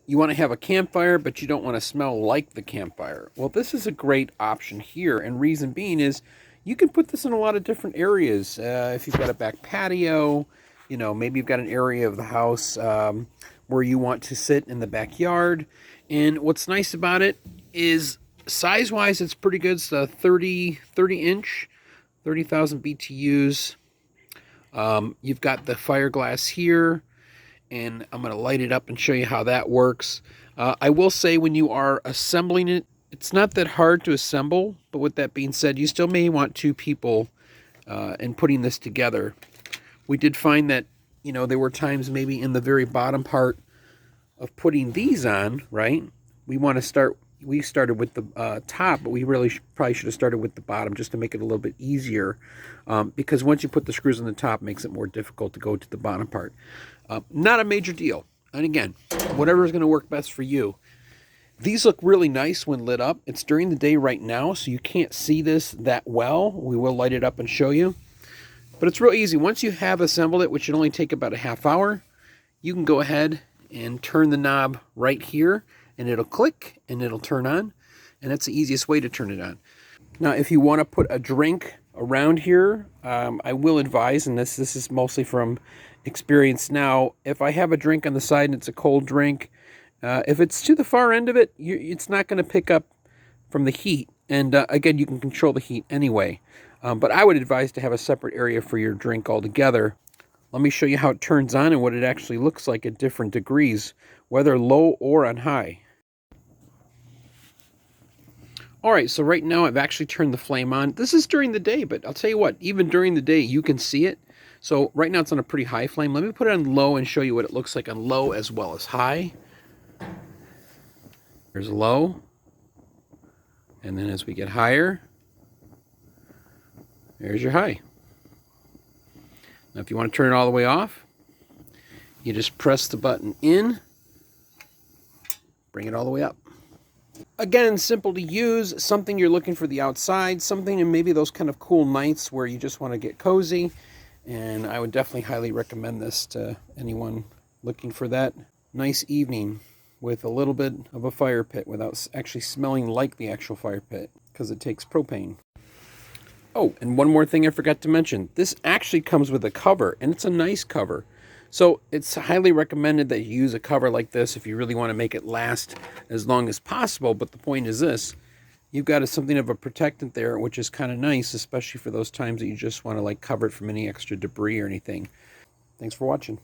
You want to have a campfire, but you don't want to smell like the campfire. Well, this is a great option here, and reason being is you can put this in a lot of different areas. If you've got a back patio, maybe you've got an area of the house where you want to sit in the backyard. And what's nice about it is size-wise, it's pretty good. It's a 30 inch, 30,000 BTUs. You've got the fiberglass here, and I'm going to light it up and show you how that works. I will say when you are assembling it, it's not that hard to assemble, but with that being said, you still may want two people in putting this together. We did find that, there were times maybe in the very bottom part of putting these on, right? We started with the top, but we really probably should have started with the bottom just to make it a little bit easier, because once you put the screws on the top, it makes it more difficult to go to the bottom part. Not a major deal. And again, whatever is going to work best for you. These look really nice when lit up. It's during the day right now, so you can't see this that well. We will light it up and show you. But it's real easy. Once you have assembled it, which should only take about a half hour, you can go ahead and turn the knob right here, and it'll click and it'll turn on. And that's the easiest way to turn it on. Now, if you want to put a drink around here, I will advise, and this is mostly from experience now, if I have a drink on the side and it's a cold drink, if it's to the far end of it, it's not going to pick up from the heat. And again, you can control the heat anyway. But I would advise to have a separate area for your drink altogether. Let me show you how it turns on and what it actually looks like at different degrees, whether low or on high. All right, so right now I've actually turned the flame on. This is during the day, but I'll tell you what, even during the day, you can see it. So right now it's on a pretty high flame. Let me put it on low and show you what it looks like on low as well as high. There's low. And then as we get higher, there's your high. Now if you want to turn it all the way off, you just press the button in, bring it all the way up. Again, simple to use, something you're looking for the outside, something in maybe those kind of cool nights where you just want to get cozy. And I would definitely highly recommend this to anyone looking for that nice evening with a little bit of a fire pit without actually smelling like the actual fire pit, because it takes propane. Oh, and one more thing I forgot to mention. This actually comes with a cover, and it's a nice cover. So it's highly recommended that you use a cover like this if you really want to make it last as long as possible. But the point is this. You've got something of a protectant there, which is kind of nice, especially for those times that you just want to cover it from any extra debris or anything. Thanks for watching.